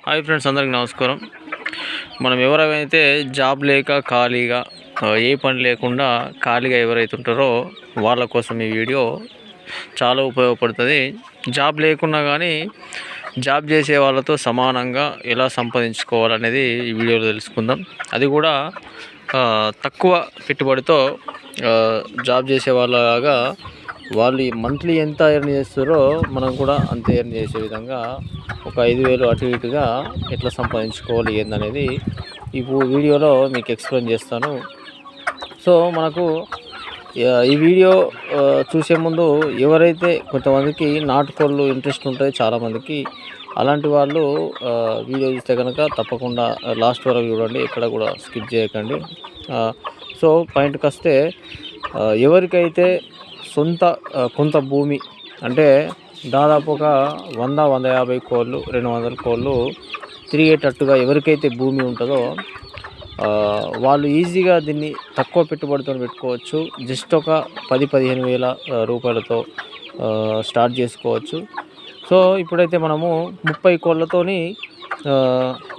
Hi friends, అందరికి నమస్కారం. మనం ఎవరైతే జాబ్ లేక ఖాళీగా ఏ పని లేకుండా ఖాళీగా ఎవరైతే ఉంటారో వాళ్ళ కోసం ఈ వీడియో చాలా ఉపయోగపడుతుంది. జాబ్ లేకున్నా కానీ జాబ్ చేసే వాళ్ళతో సమానంగా ఎలా సంపాదించుకోవాలనేది ఈ వీడియోలో తెలుసుకుందాం. అది కూడా తక్కువ పెట్టుబడితో జాబ్ చేసే వాళ్ళలాగా వాళ్ళు మంత్లీ ఎంత ఎర్న్ చేస్తారో మనం కూడా అంతే ఎర్న్ చేసే విధంగా ఒక 5,000 అటు ఇటుగా ఎట్లా సంపాదించుకోవాలి ఏందనేది ఈ వీడియోలో మీకు ఎక్స్ప్లెయిన్ చేస్తాను. సో మనకు ఈ వీడియో చూసే ముందు ఎవరైతే కొంతమందికి నాటుకోళ్ళు ఇంట్రెస్ట్ ఉంటుంది చాలామందికి, అలాంటి వాళ్ళు వీడియో చూస్తే కనుక తప్పకుండా లాస్ట్ వరకు చూడండి, ఎక్కడ కూడా స్కిప్ చేయకండి. సో పాయింట్కి వస్తే, ఎవరికైతే కొంత భూమి అంటే దాదాపు ఒక 100-150 కోళ్ళు 200 కోళ్ళు తిరిగేటట్టుగా ఎవరికైతే భూమి ఉంటుందో వాళ్ళు ఈజీగా దీన్ని తక్కువ పెట్టుబడితో పెట్టుకోవచ్చు. జస్ట్ ఒక 10-15 వేల రూపాయలతో స్టార్ట్ చేసుకోవచ్చు. సో ఇప్పుడైతే మనము 30 కోళ్ళతోని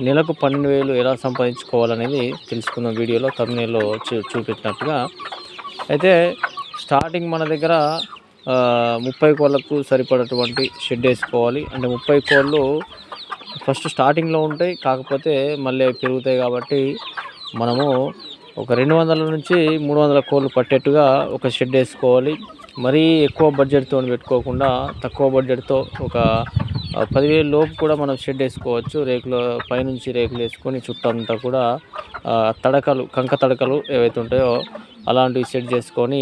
నెలకు 12,000 ఎలా సంపాదించుకోవాలనేది తెలుసుకుందాం. వీడియోలో thumbnailలో చూపించినట్టుగా అయితే స్టార్టింగ్ మన దగ్గర 30 కోళ్ళకు సరిపడేటువంటి షెడ్ వేసుకోవాలి. అంటే 30 కోళ్ళు ఫస్ట్ స్టార్టింగ్లో ఉంటాయి, కాకపోతే మళ్ళీ అవి పెరుగుతాయి కాబట్టి మనము ఒక 200 నుంచి 300 కోళ్ళు పట్టేట్టుగా ఒక షెడ్ వేసుకోవాలి. మరీ ఎక్కువ బడ్జెట్తో పెట్టుకోకుండా తక్కువ బడ్జెట్తో ఒక 10,000 లోపు కూడా మనం షెడ్ వేసుకోవచ్చు. రేకుల పైనుంచి రేకులు వేసుకొని చుట్టంతా కూడా కంక తడకలు ఏవైతే ఉంటాయో అలాంటివి సెట్ చేసుకొని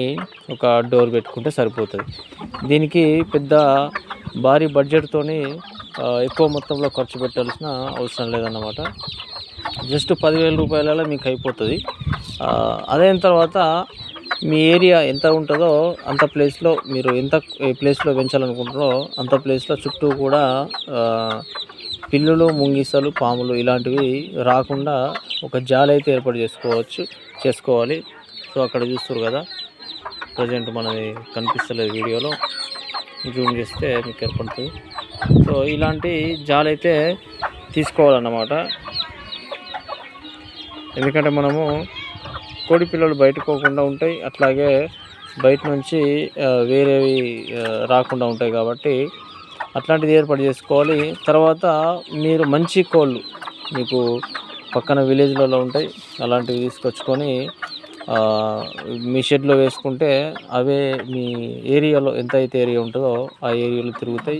ఒక డోర్ పెట్టుకుంటే సరిపోతుంది. దీనికి పెద్ద భారీ బడ్జెట్తోని ఎక్కువ మొత్తంలో ఖర్చు పెట్టాల్సిన అవసరం లేదన్నమాట. జస్ట్ 10,000 రూపాయలలో మీకు అయిపోతుంది. అదైన తర్వాత మీ ఏరియా ఎంత ఉంటుందో అంత ప్లేస్లో మీరు ఎంత ప్లేస్లో పెంచాలనుకుంటారో అంత ప్లేస్లో చుట్టూ కూడా పిల్లులు, ముంగిసలు, పాములు ఇలాంటివి రాకుండా ఒక జాలి అయితే ఏర్పాటు చేసుకోవాలి. సో అక్కడ చూస్తారు కదా, ప్రజెంట్ మనది కనిపిస్తలేదు, వీడియోలో జూమ్ చేస్తే మీకు ఏర్పడుతుంది. సో ఇలాంటి జాలి అయితే తీసుకోవాలన్నమాట. ఎందుకంటే మనము కోడి పిల్లలు బయటకు పోకుండా ఉంటాయి, అట్లాగే బయట నుంచి వేరేవి రాకుండా ఉంటాయి కాబట్టి అట్లాంటిది ఏర్పాటు చేసుకోవాలి. తర్వాత మీరు మంచి కోళ్ళు మీకు పక్కన విలేజ్లలో ఉంటాయి, అలాంటివి తీసుకొచ్చుకొని మీ షెడ్లో వేసుకుంటే అవే మీ ఏరియాలో ఎంత అయితే ఏరియా ఉంటుందో ఆ ఏరియాలో తిరుగుతాయి,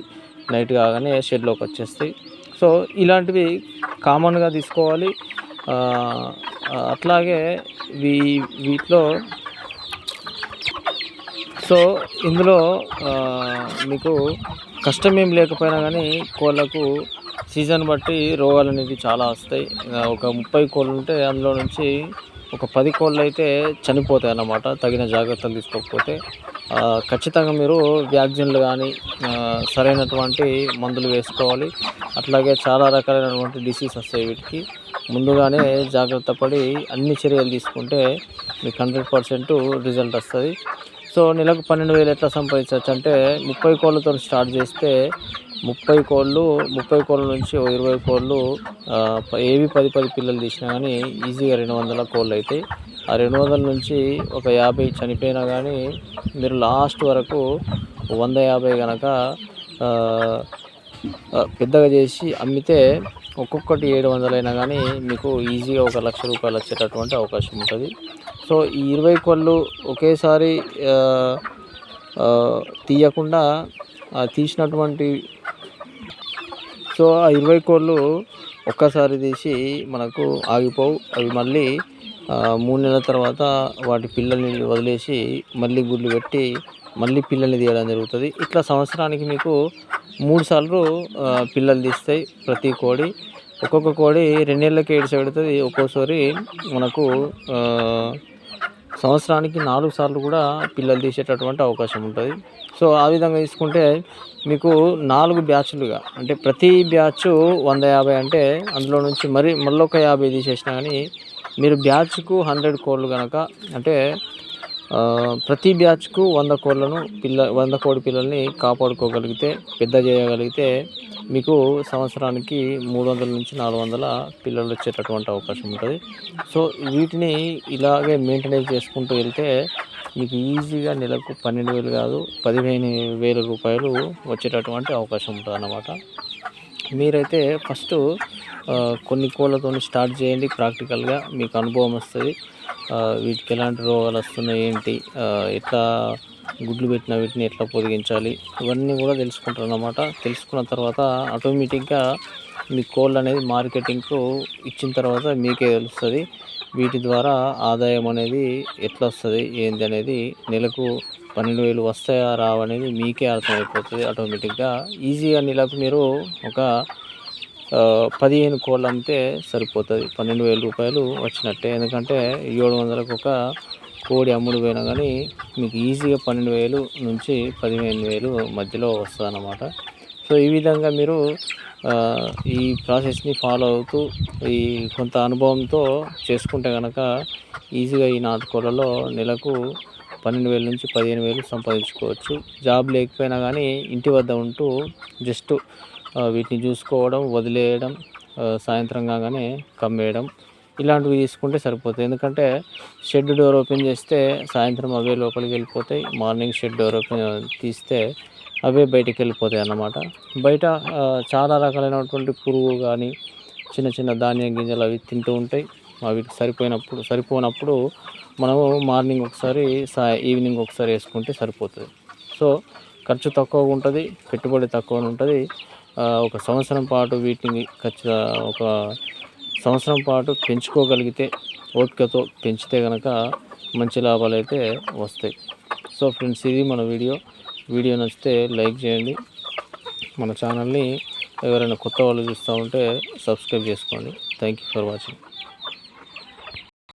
నైట్ కాగానే షెడ్లోకి వచ్చేస్తాయి. సో ఇలాంటివి కామన్గా తీసుకోవాలి. అట్లాగే వీటిలో సో ఇందులో మీకు కష్టం ఏం లేకపోయినా కానీ కోళ్ళకు సీజన్ బట్టి రోగాలు అనేవి చాలా వస్తాయి. ఒక 30 కోళ్ళు ఉంటే అందులో నుంచి ఒక 10 కోళ్ళు అయితే చనిపోతాయి అన్నమాట, తగిన జాగ్రత్తలు తీసుకోకపోతే. ఖచ్చితంగా మీరు వ్యాక్సిన్లు కానీ సరైనటువంటి మందులు వేసుకోవాలి. అట్లాగే చాలా రకాలైనటువంటి డిసీజ్ వస్తాయి, వీటికి ముందుగానే జాగ్రత్త పడి అన్ని చర్యలు తీసుకుంటే మీకు 100% రిజల్ట్ వస్తుంది. సో నెలకు 12,000 ఎట్లా సంపాదించవచ్చు అంటే, 30 కోళ్ళతో స్టార్ట్ చేస్తే 30 కోళ్ళ నుంచి 20 కోళ్ళు ఏవి 10 పిల్లలు తీసినా కానీ ఈజీగా 200 కోళ్ళు అవుతాయి. ఆ 200 నుంచి ఒక 50 చనిపోయినా కానీ మీరు లాస్ట్ వరకు 150 కనుక పెద్దగా చేసి అమ్మితే ఒక్కొక్కటి 700 అయినా కానీ మీకు ఈజీగా 1,00,000 రూపాయలు వచ్చేటటువంటి అవకాశం ఉంటుంది. సో ఈ 20 కోళ్ళు ఒకేసారి తీయకుండా తీసినటువంటి సో ఆ 20 కోళ్ళు ఒక్కసారి తీసి మనకు ఆగిపోవు. అవి మళ్ళీ 3 నెలల తర్వాత వాటి పిల్లల్ని వదిలేసి మళ్ళీ గుడ్లు పెట్టి మళ్ళీ పిల్లల్ని తీయడం జరుగుతుంది. ఇట్లా సంవత్సరానికి మీకు 3 సార్లు పిల్లలు తీస్తాయి ప్రతి కోడి. ఒక్కొక్క కోడి 2 నెలలకి ఏడ్చి పెడుతుంది. ఒక్కోసారి మనకు సంవత్సరానికి 4 సార్లు కూడా పిల్లలు తీసేటటువంటి అవకాశం ఉంటుంది. సో ఆ విధంగా తీసుకుంటే మీకు 4 బ్యాచ్లుగా, అంటే ప్రతి బ్యాచ్ 150 అంటే అందులో నుంచి మళ్ళీ ఒక 50 తీసేసినా కానీ మీరు బ్యాచ్కు 100 కోళ్ళు కనుక అంటే ప్రతి బ్యాచ్కు 100 కోడి పిల్లల్ని కాపాడుకోగలిగితే, పెద్ద చేయగలిగితే మీకు సంవత్సరానికి 300 నుంచి 400 పిల్లలు వచ్చేటటువంటి అవకాశం ఉంటుంది. సో వీటిని ఇలాగే మెయింటెనెన్స్ చేసుకుంటూ వెళ్తే మీకు ఈజీగా నెలకు 12,000 కాదు 15,000 రూపాయలు వచ్చేటటువంటి అవకాశం ఉంటుంది అన్నమాట. మీరైతే ఫస్ట్ కొన్ని కోళ్ళతో స్టార్ట్ చేయండి. ప్రాక్టికల్గా మీకు అనుభవం వస్తుంది. వీటికి ఎలాంటి రోగాలు వస్తున్నాయి, ఏంటి, ఎట్లా గుడ్లు పెట్టిన వీటిని ఎట్లా పొదిగించాలి, ఇవన్నీ కూడా తెలుసుకుంటారు అన్నమాట. తెలుసుకున్న తర్వాత ఆటోమేటిక్గా మీ కోళ్ళు అనేది మార్కెటింగ్కు ఇచ్చిన తర్వాత మీకే తెలుస్తుంది. వీటి ద్వారా ఆదాయం అనేది ఎట్లా వస్తుంది, ఏంటి అనేది, నెలకు 12,000 వస్తాయా రావు అనేది మీకే అర్థమైపోతుంది ఆటోమేటిక్గా. ఈజీగా నెలకు మీరు ఒక 15 కోళ్ళు అమ్మితే సరిపోతుంది. 12,000 రూపాయలు వచ్చినట్టే. ఎందుకంటే 700కు ఒక కోడి అమ్ముడు పోయినా కానీ మీకు ఈజీగా 12,000 నుంచి 15,000 మధ్యలో వస్తుంది అన్నమాట. సో ఈ విధంగా మీరు ఈ ప్రాసెస్ని ఫాలో అవుతూ ఈ కొంత అనుభవంతో చేసుకుంటే కనుక ఈజీగా ఈ నాటుకోళ్ళలో నెలకు 12,000 నుంచి 15,000 సంపాదించుకోవచ్చు. జాబ్ లేకపోయినా కానీ ఇంటి వద్ద ఉంటూ జస్ట్ వీటిని చూసుకోవడం, వదిలేయడం, సాయంత్రం కాగానే కమ్మేయడం, ఇలాంటివి తీసుకుంటే సరిపోతుంది. ఎందుకంటే షెడ్ డోర్ ఓపెన్ చేస్తే సాయంత్రం అవే లోపలికి వెళ్ళిపోతాయి. మార్నింగ్ షెడ్ డోర్ ఓపెన్ తీస్తే అవే బయటికి వెళ్ళిపోతాయి అన్నమాట. బయట చాలా రకాలైనటువంటి పురుగు కానీ చిన్న చిన్న ధాన్యం గింజలు అవి తింటూ ఉంటాయి. వీటికి సరిపోనప్పుడు మనము మార్నింగ్ ఒకసారి ఈవినింగ్ ఒకసారి వేసుకుంటే సరిపోతుంది. సో ఖర్చు తక్కువగా ఉంటుంది, పెట్టుబడి తక్కువ ఉంటుంది. ఒక సంవత్సరం పాటు వీటిని ఒక సంవత్సరం పాటు పెంచుకోగలిగితే, ఓపికతో పెంచితే కనుక మంచి లాభాలు అయితే వస్తాయి. సో ఫ్రెండ్స్, ఇది మన వీడియో నచ్చితే లైక్ చేయండి. మన ఛానల్ని ఎవరైనా కొత్త వాళ్ళు చూస్తూ ఉంటే సబ్స్క్రైబ్ చేసుకోండి. Thank you for watching.